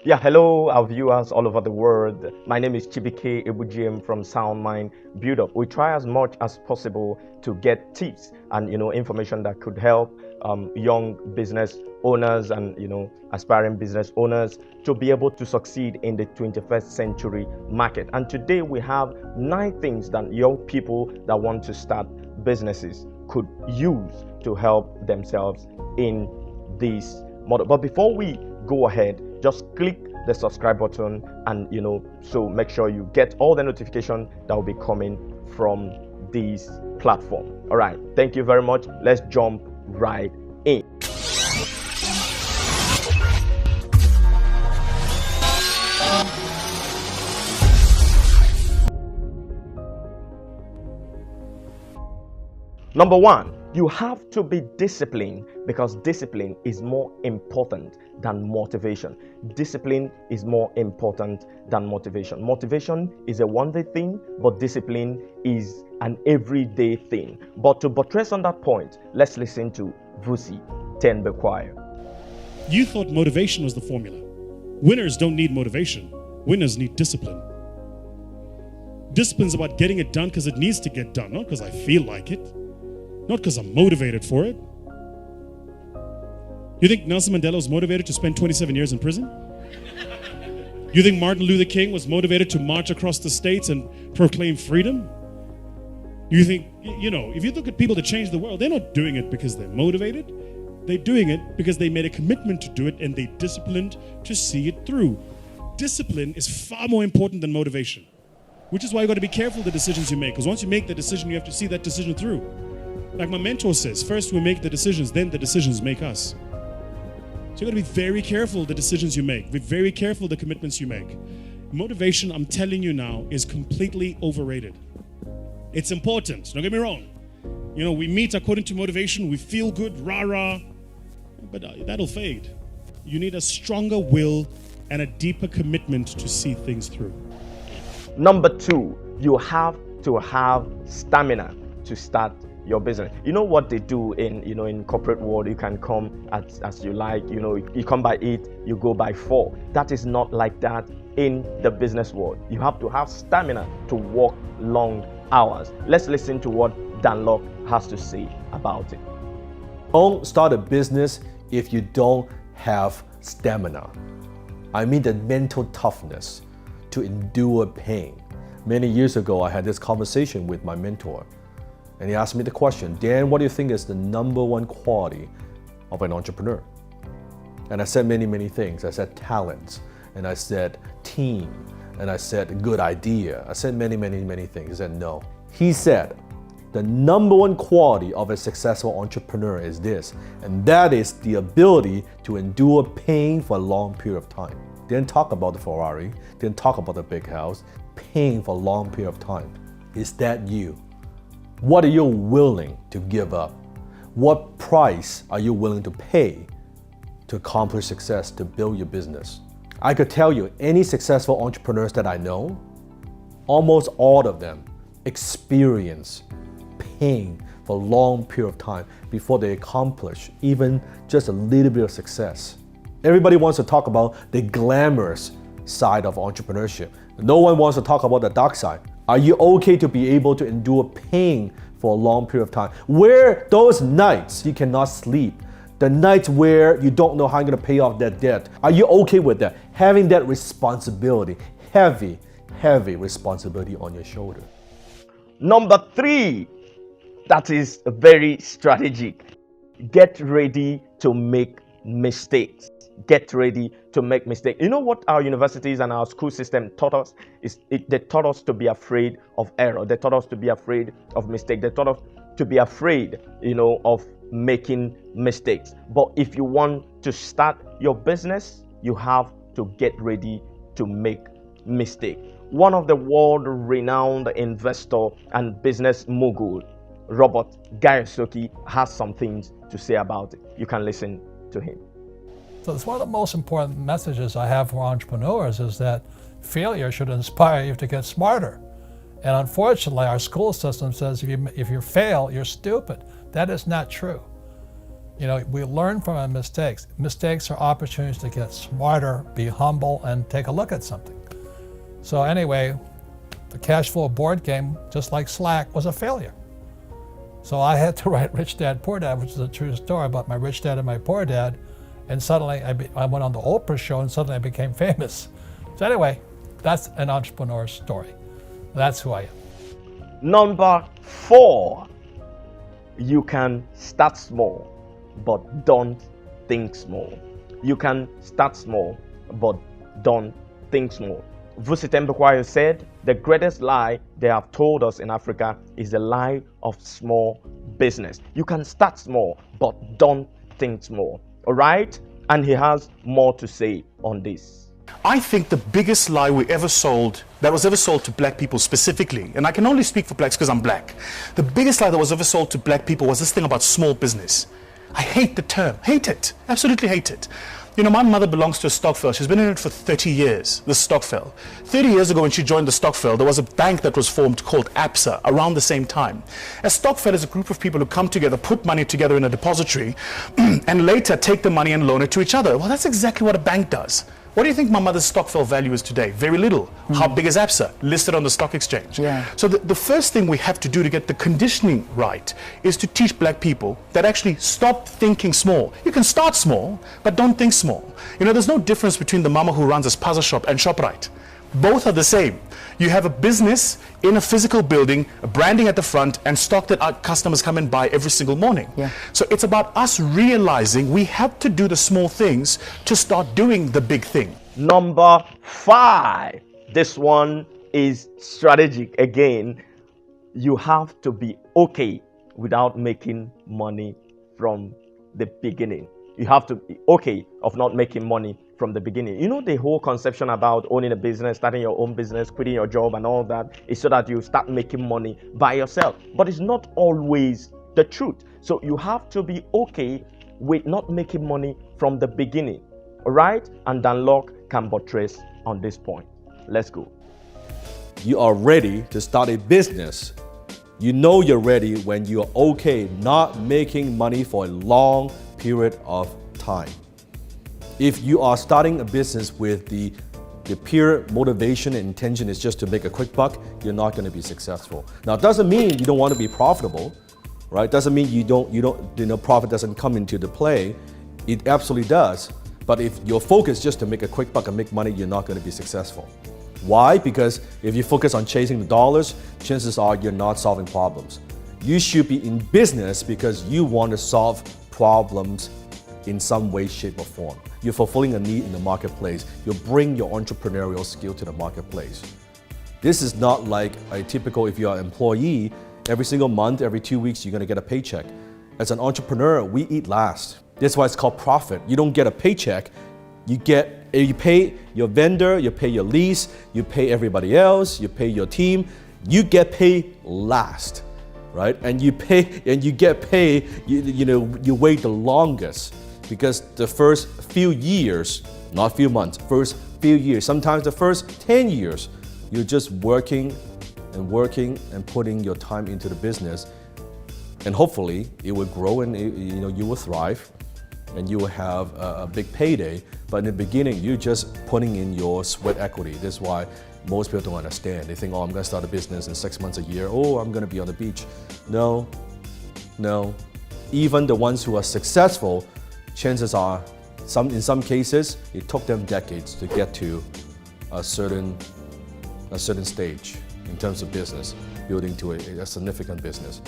Yeah, hello, our viewers all over the world. My name is Chibuike from Sound Mind Buildup. We try as much as possible to get tips and information that could help young business owners and aspiring business owners to be able to succeed in the 21st century market. And today we have 9 things that young people that want to start businesses could use to help themselves in this model. But before we go ahead, just click the subscribe button and so make sure you get all the notification that will be coming from this platform. All right, thank you very much. Let's jump right in. Number 1, you have to be disciplined, because discipline is more important than motivation. Discipline is more important than motivation. Motivation is a one-day thing, but discipline is an everyday thing. But to buttress on that point, let's listen to Vusi Choir. You thought motivation was the formula. Winners don't need motivation. Winners need discipline. Discipline's about getting it done because it needs to get done, not because I feel like it. Not because I'm motivated for it. You think Nelson Mandela was motivated to spend 27 years in prison? You think Martin Luther King was motivated to march across the states and proclaim freedom? You think, if you look at people that change the world, they're not doing it because they're motivated. They're doing it because they made a commitment to do it and they disciplined to see it through. Discipline is far more important than motivation, which is why you got to be careful of the decisions you make, because once you make the decision, you have to see that decision through. Like my mentor says, first we make the decisions, then the decisions make us. So you got to be very careful the decisions you make. Be very careful the commitments you make. Motivation, I'm telling you now, is completely overrated. It's important, don't get me wrong. We meet according to motivation, we feel good, rah-rah, but that'll fade. You need a stronger will and a deeper commitment to see things through. Number 2, you have to have stamina to start your business. You know what they do in corporate world? You can come as you like. You come by 8, you go by 4. That is not like that in the business world. You have to have stamina to work long hours. Let's listen to what Dunlop has to say about it. Don't start a business if you don't have stamina. I mean the mental toughness to endure pain. Many years ago, I had this conversation with my mentor. And he asked me the question, Dan, what do you think is the number 1 quality of an entrepreneur? And I said many, many things. I said talent, and I said team, and I said good idea. I said many, many, many things. He said no. He said the number 1 quality of a successful entrepreneur is this, and that is the ability to endure pain for a long period of time. Didn't talk about the Ferrari, didn't talk about the big house, pain for a long period of time. Is that you? What are you willing to give up? What price are you willing to pay to accomplish success, to build your business? I could tell you, any successful entrepreneurs that I know, almost all of them experience pain for a long period of time before they accomplish even just a little bit of success. Everybody wants to talk about the glamorous side of entrepreneurship. No one wants to talk about the dark side. Are you okay to be able to endure pain for a long period of time? Where those nights you cannot sleep, the nights where you don't know how you're going to pay off that debt, are you okay with that? Having that responsibility, heavy responsibility on your shoulder. Number 3, that is very strategic. Get ready to make mistakes. Get ready to make mistakes. You know what our universities and our school system taught us? They taught us to be afraid of error. They taught us to be afraid of mistake. They taught us to be afraid, of making mistakes. But if you want to start your business, you have to get ready to make mistakes. One of the world-renowned investor and business mogul, Robert Kiyosaki, has some things to say about it. You can listen to him. So it's one of the most important messages I have for entrepreneurs is that failure should inspire you to get smarter. And unfortunately, our school system says if you fail, you're stupid. That is not true. You know, we learn from our mistakes. Mistakes are opportunities to get smarter, be humble, and take a look at something. So anyway, the cash flow board game, just like Slack, was a failure. So I had to write Rich Dad, Poor Dad, which is a true story about my rich dad and my poor dad. And suddenly I went on the Oprah show and suddenly I became famous. So anyway, that's an entrepreneur story. That's who I am. Number 4, you can start small, but don't think small. You can start small, but don't think small. Vusi said, the greatest lie they have told us in Africa is the lie of small business. You can start small, but don't think small. All right? And he has more to say on this. I think the biggest lie that was ever sold to black people specifically, and I can only speak for blacks because I'm black, the biggest lie that was ever sold to black people was this thing about small business. I hate the term, hate it, absolutely hate it. You know, my mother belongs to a stokvel. She's been in it for 30 years, this stokvel. 30 years ago when she joined the stokvel, there was a bank that was formed called ABSA around the same time. A stokvel is a group of people who come together, put money together in a depository, and later take the money and loan it to each other. Well, that's exactly what a bank does. What do you think my mother's stokvel value is today? Very little. How big is ABSA? Listed on the stock exchange. Yeah. So the first thing we have to do to get the conditioning right is to teach black people that actually stop thinking small. You can start small, but don't think small. You know, there's no difference between the mama who runs a spaza shop and ShopRite. Both are the same. You have a business in a physical building, a branding at the front, and stock that our customers come and buy every single morning. Yeah. So it's about us realizing we have to do the small things to start doing the big thing. Number 5. This one is strategic. Again, you have to be okay without making money from the beginning. You have to be okay of not making money from the beginning. You know, the whole conception about owning a business, starting your own business, quitting your job and all that is so that you start making money by yourself. But it's not always the truth. So you have to be okay with not making money from the beginning. All right? And Dan Locke can buttress on this point. Let's go. You are ready to start a business. You know you're ready when you're okay not making money for a long period of time. If you are starting a business with the pure motivation and intention is just to make a quick buck, you're not going to be successful. Now, it doesn't mean you don't want to be profitable, right? Doesn't mean profit doesn't come into the play. It absolutely does. But if your focus is just to make a quick buck and make money, you're not going to be successful. Why? Because if you focus on chasing the dollars, chances are you're not solving problems. You should be in business because you want to solve problems in some way, shape, or form. You're fulfilling a need in the marketplace. You bring your entrepreneurial skill to the marketplace. This is not like a typical, if you're an employee, every single month, every 2 weeks, you're gonna get a paycheck. As an entrepreneur, we eat last. That's why it's called profit. You don't get a paycheck. You pay your vendor, you pay your lease, you pay everybody else, you pay your team. You get paid last, right? And you get paid, you wait the longest. Because the first few years, not few months, first few years, sometimes the first 10 years, you're just working and putting your time into the business. And hopefully it will grow and you will thrive and you will have a big payday. But in the beginning, you're just putting in your sweat equity. That's why most people don't understand. They think, oh, I'm gonna start a business in 6 months, a year. Oh, I'm gonna be on the beach. No. Even the ones who are successful, chances are, in some cases, it took them decades to get to a certain stage in terms of business, building to a significant business.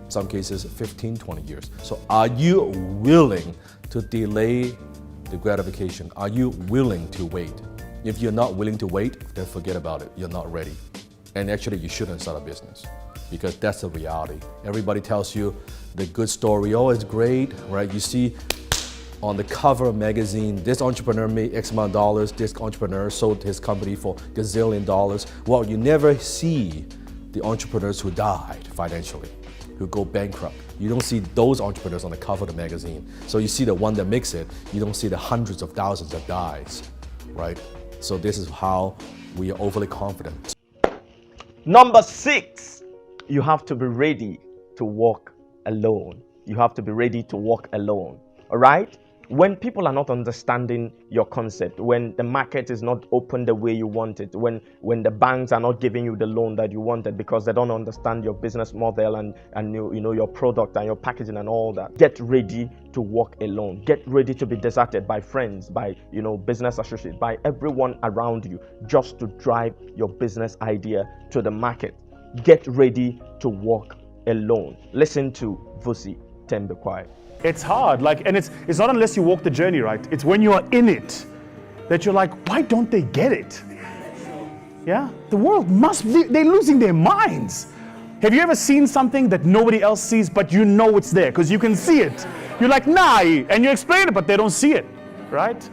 Some cases, 15, 20 years. So are you willing to delay the gratification? Are you willing to wait? If you're not willing to wait, then forget about it. You're not ready. And actually, you shouldn't start a business because that's the reality. Everybody tells you the good story, oh, it's great, right? You see on the cover of magazine, this entrepreneur made X amount of dollars, this entrepreneur sold his company for gazillion dollars. Well, you never see the entrepreneurs who died financially, who go bankrupt. You don't see those entrepreneurs on the cover of the magazine. So you see the one that makes it, you don't see the hundreds of thousands that dies, right? So this is how we are overly confident. Number 6, you have to be ready to walk alone. you have to be ready to walk alone. All right? When people are not understanding your concept, when the market is not open the way you want it, when the banks are not giving you the loan that you wanted because they don't understand your business model and you know your product and your packaging and all that, get ready to walk alone. Get ready to be deserted by friends, by business associates, by everyone around you, just to drive your business idea to the market. Get ready to walk alone. Listen to Vusi, Be Quiet. It's hard, and it's not unless you walk the journey, right? It's when you are in it that you're like, why don't they get it? Yeah? The world they're losing their minds. Have you ever seen something that nobody else sees, but you know it's there because you can see it? You're like, nah, and you explain it, but they don't see it, right?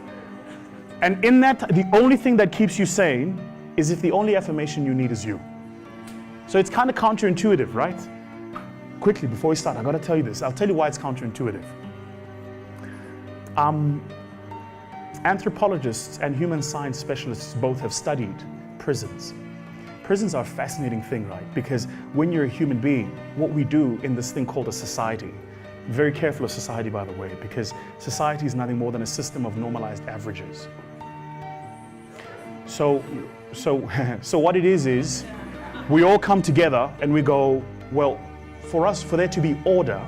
And in that, the only thing that keeps you sane is if the only affirmation you need is you. So it's kind of counterintuitive, right? Quickly, before we start, I gotta tell you this. I'll tell you why it's counterintuitive. Anthropologists and human science specialists both have studied prisons. Prisons are a fascinating thing, right? Because when you're a human being, what we do in this thing called a society, very careful of society, by the way, because society is nothing more than a system of normalized averages. So what it is we all come together and we go, well, for there to be order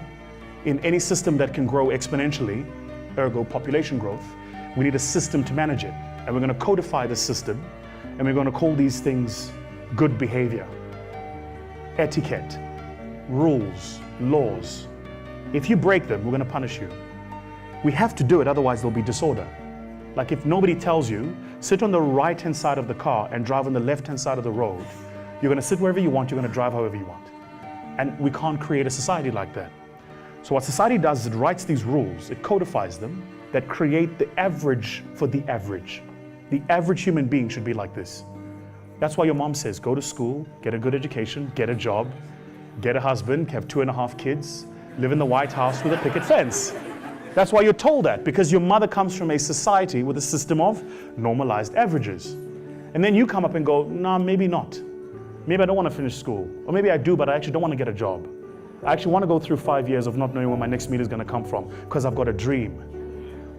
in any system that can grow exponentially, ergo population growth, we need a system to manage it. And we're going to codify the system, and we're going to call these things good behavior, etiquette, rules, laws. If you break them, we're going to punish you. We have to do it, otherwise there'll be disorder. Like if nobody tells you, sit on the right-hand side of the car and drive on the left-hand side of the road, you're going to sit wherever you want, you're going to drive however you want. And we can't create a society like that. So what society does is it writes these rules, it codifies them, that create the average for the average. The average human being should be like this. That's why your mom says, go to school, get a good education, get a job, get a husband, have 2.5 kids, live in the White House with a picket fence. That's why you're told that, because your mother comes from a society with a system of normalized averages. And then you come up and go, nah, maybe not. Maybe I don't want to finish school. Or maybe I do, but I actually don't want to get a job. I actually want to go through 5 years of not knowing where my next meal is going to come from because I've got a dream.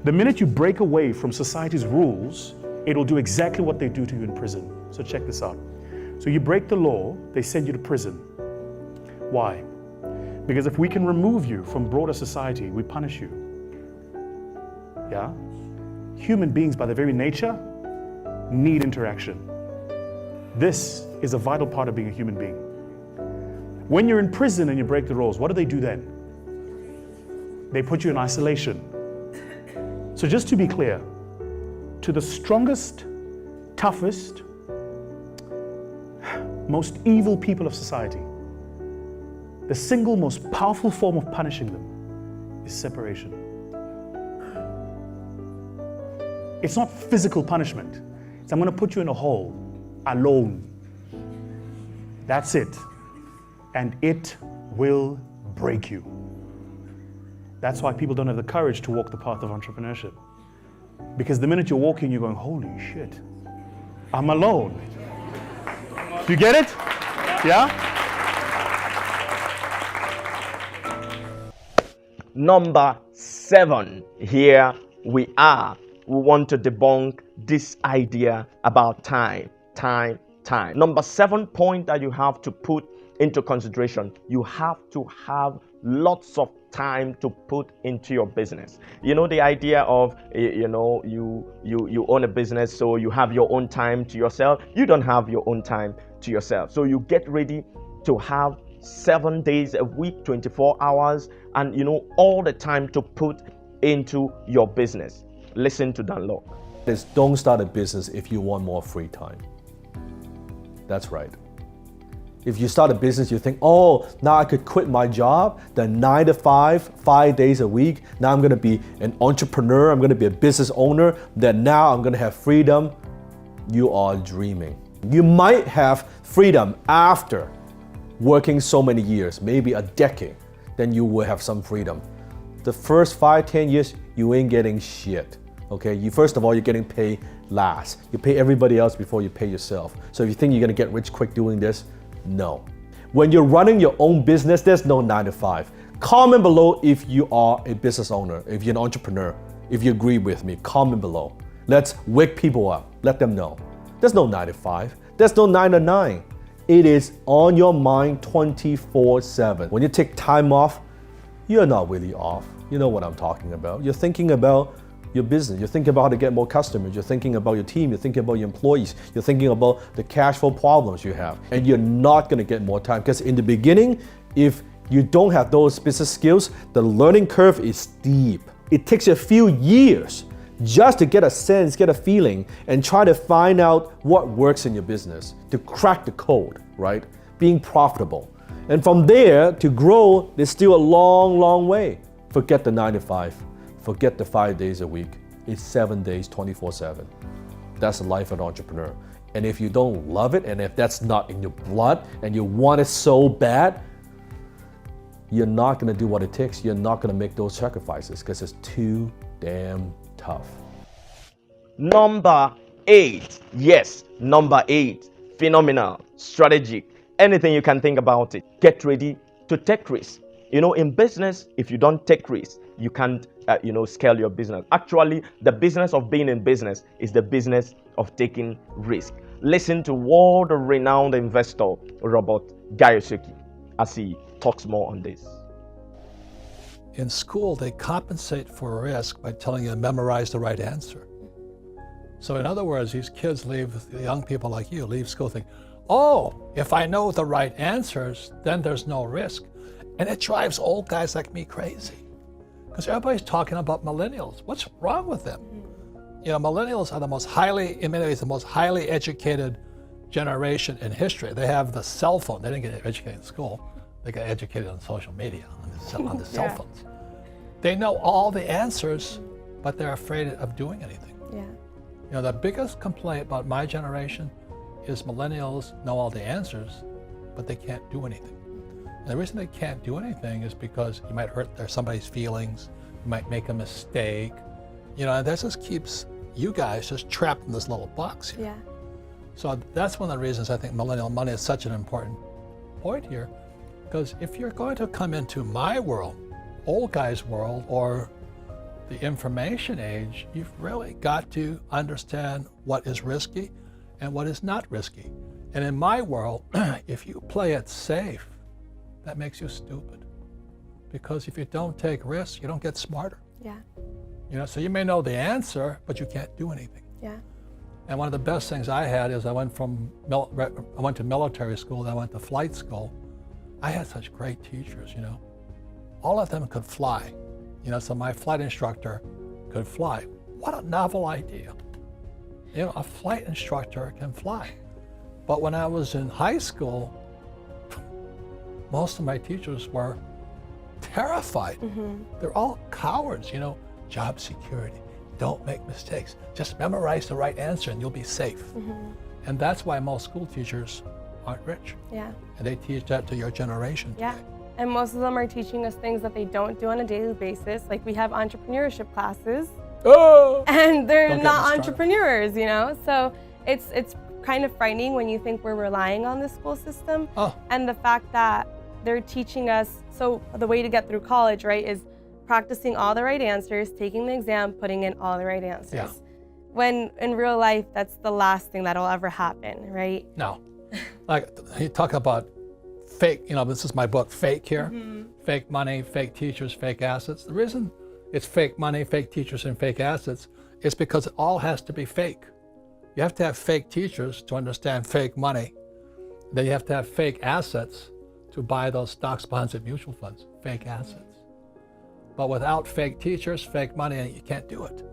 The minute you break away from society's rules, it'll do exactly what they do to you in prison. So check this out. So you break the law, they send you to prison. Why? Because if we can remove you from broader society, we punish you. Yeah? Human beings, by their very nature, need interaction. This is a vital part of being a human being. When you're in prison and you break the rules, what do they do then? They put you in isolation. So just to be clear, to the strongest, toughest, most evil people of society, the single most powerful form of punishing them is separation. It's not physical punishment. It's I'm going to put you in a hole, alone. That's it. And it will break you. That's why people don't have the courage to walk the path of entrepreneurship. Because the minute you're walking, you're going, holy shit, I'm alone. You get it? Yeah? Number 7, here we are. We want to debunk this idea about time. Number 7 point that you have to put into consideration, you have to have lots of time to put into your business. You know, the idea of, you own a business, so you have your own time to yourself. You don't have your own time to yourself. So you get ready to have 7 days a week, 24 hours, and all the time to put into your business. Listen to Dan Lok. Don't start a business if you want more free time. That's right. If you start a business, you think, oh, now I could quit my job, then 9 to 5, 5 days a week. Now I'm going to be an entrepreneur. I'm going to be a business owner. Then now I'm going to have freedom. You are dreaming. You might have freedom after working so many years, maybe a decade. Then you will have some freedom. The first 5, 10 years, you ain't getting shit. Okay, first of all, you're getting paid last. You pay everybody else before you pay yourself. So if you think you're going to get rich quick doing this, no. When you're running your own business, there's no 9 to 5. Comment below if you are a business owner, if you're an entrepreneur, if you agree with me, comment below. Let's wake people up, let them know. There's no 9 to 5, there's no 9 to 9. It is on your mind 24/7. When you take time off, you're not really off. You know what I'm talking about. You're thinking about your business, you're thinking about how to get more customers, you're thinking about your team, you're thinking about your employees, you're thinking about the cash flow problems you have, and you're not gonna get more time, because in the beginning, if you don't have those business skills, the learning curve is steep. It takes you a few years just to get a sense, get a feeling, and try to find out what works in your business, to crack the code, right? Being profitable. And from there, to grow, there's still a long, long way. Forget the 9 to 5. Forget the 5 days a week. It's 7 days, 24/7. That's the life of an entrepreneur. And if you don't love it, and if that's not in your blood, and you want it so bad, you're not gonna do what it takes. You're not gonna make those sacrifices because it's too damn tough. Number 8. Yes, number 8. Phenomenal, strategic, anything you can think about it. Get ready to take risks. You know, in business, if you don't take risks, you can't, scale your business. Actually, the business of being in business is the business of taking risk. Listen to world-renowned investor Robert Kiyosaki as he talks more on this. In school, they compensate for risk by telling you to memorize the right answer. So in other words, these kids leave, young people like you, leave school thinking, oh, if I know the right answers, then there's no risk. And it drives old guys like me crazy. Because everybody's talking about millennials. What's wrong with them? You know, millennials are the most highly educated generation in history. They have the cell phone. They didn't get educated in school. They got educated on social media, on the cell phones. They know all the answers, but they're afraid of doing anything. Yeah. You know, the biggest complaint about my generation is millennials know all the answers, but they can't do anything. And the reason they can't do anything is because you might hurt somebody's feelings, you might make a mistake, and that just keeps you guys just trapped in this little box here. Yeah. So that's one of the reasons I think millennial money is such an important point here, because if you're going to come into my world, old guy's world, or the information age, you've really got to understand what is risky and what is not risky. And in my world, if you play it safe, that makes you stupid. Because if you don't take risks, you don't get smarter. Yeah. So you may know the answer, but you can't do anything. Yeah. And one of the best things I had is I went to military school, then I went to flight school. I had such great teachers, All of them could fly. So my flight instructor could fly. What a novel idea. A flight instructor can fly. But when I was in high school, most of my teachers were terrified. Mm-hmm. They're all cowards, job security. Don't make mistakes. Just memorize the right answer and you'll be safe. Mm-hmm. And that's why most school teachers aren't rich. Yeah. And they teach that to your generation. Yeah. And most of them are teaching us things that they don't do on a daily basis. Like we have entrepreneurship classes. Oh! And they're not entrepreneurs, So it's kind of frightening when you think we're relying on the school system. Oh. And the fact that they're teaching us, so the way to get through college, right, is practicing all the right answers, taking the exam, putting in all the right answers. Yeah. When in real life, that's the last thing that'll ever happen, right? No. Like you talk about fake, this is my book, Fake here. Mm-hmm. Fake money, fake teachers, fake assets. The reason it's fake money, fake teachers, and fake assets is because it all has to be fake. You have to have fake teachers to understand fake money. Then you have to have fake assets to buy those stocks, bonds, and mutual funds, fake assets. But without fake teachers, fake money, you can't do it.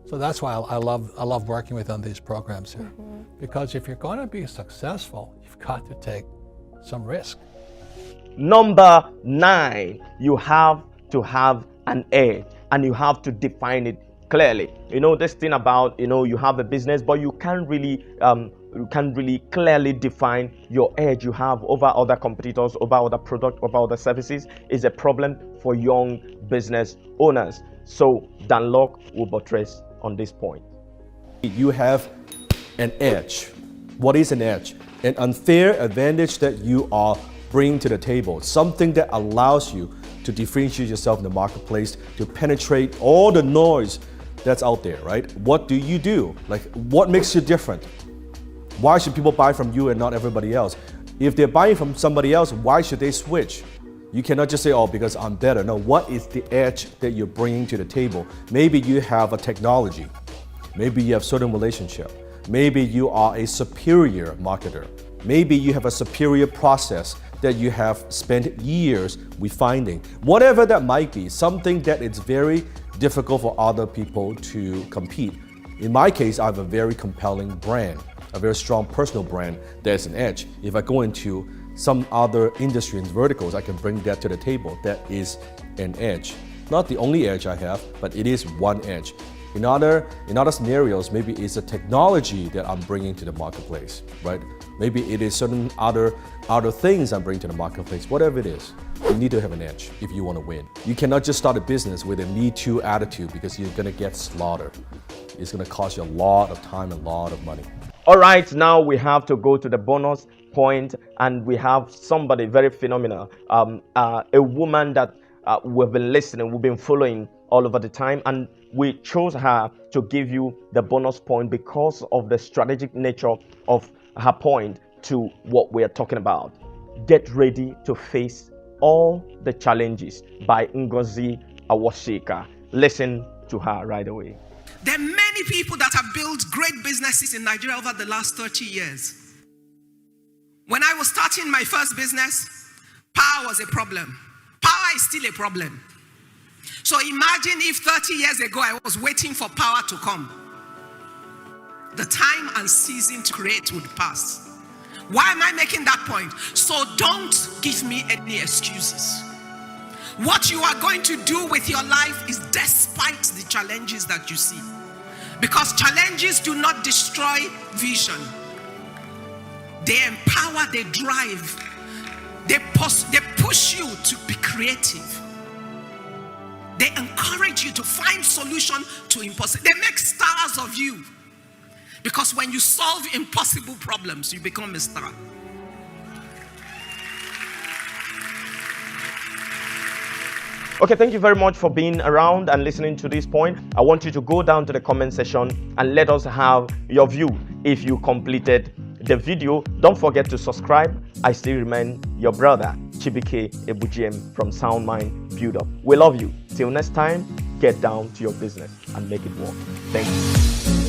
So that's why I love working with on these programs here. Mm-hmm. Because if you're going to be successful, you've got to take some risk. Number 9, you have to have an edge and you have to define it clearly. This thing about, you have a business, but you can't really clearly define your edge you have over other competitors, over other products, over other services is a problem for young business owners. So Dan Lok will buttress on this point. You have an edge. What is an edge? An unfair advantage that you are bringing to the table, something that allows you to differentiate yourself in the marketplace, to penetrate all the noise that's out there, right? What do you do? Like, what makes you different? Why should people buy from you and not everybody else? If they're buying from somebody else, why should they switch? You cannot just say, oh, because I'm better. No, what is the edge that you're bringing to the table? Maybe you have a technology. Maybe you have certain relationship. Maybe you are a superior marketer. Maybe you have a superior process that you have spent years refining. Whatever that might be, something that is very difficult for other people to compete. In my case, I have a very compelling brand, a very strong personal brand that's an edge. If I go into some other industry and verticals, I can bring that to the table. That is an edge. Not the only edge I have, but it is one edge. In other scenarios, maybe it's a technology that I'm bringing to the marketplace, right? Maybe it is certain other things I'm bringing to the marketplace. Whatever it is, you need to have an edge if you want to win. You cannot just start a business with a me-too attitude because you're going to get slaughtered. It's going to cost you a lot of time and a lot of money. All right, now we have to go to the bonus point, and we have somebody very phenomenal, a woman that we've been listening, we've been following all over the time, and we chose her to give you the bonus point because of the strategic nature of her point to what we are talking about. Get ready to face all the challenges by Ngozi Awosika. Listen to her right away. There are many people that have built great businesses in Nigeria over the last 30 years. When I was starting my first business, power was a problem. Power is still a problem. So imagine if 30 years ago I was waiting for power to come. The time and season to create would pass. Why am I making that point? So don't give me any excuses. What you are going to do with your life is despite the challenges that you see. Because challenges do not destroy vision. They empower, they drive, they push you to be creative. They encourage you to find solution to impossible. They make stars of you. Because when you solve impossible problems, you become a star. Okay, thank you very much for being around and listening to this point. I want you to go down to the comment section and let us have your view. If you completed the video, don't forget to subscribe. I still remain your brother, Chibuike Ebujiem from Sound Mind Buildup. We love you. Till next time, get down to your business and make it work. Thank you.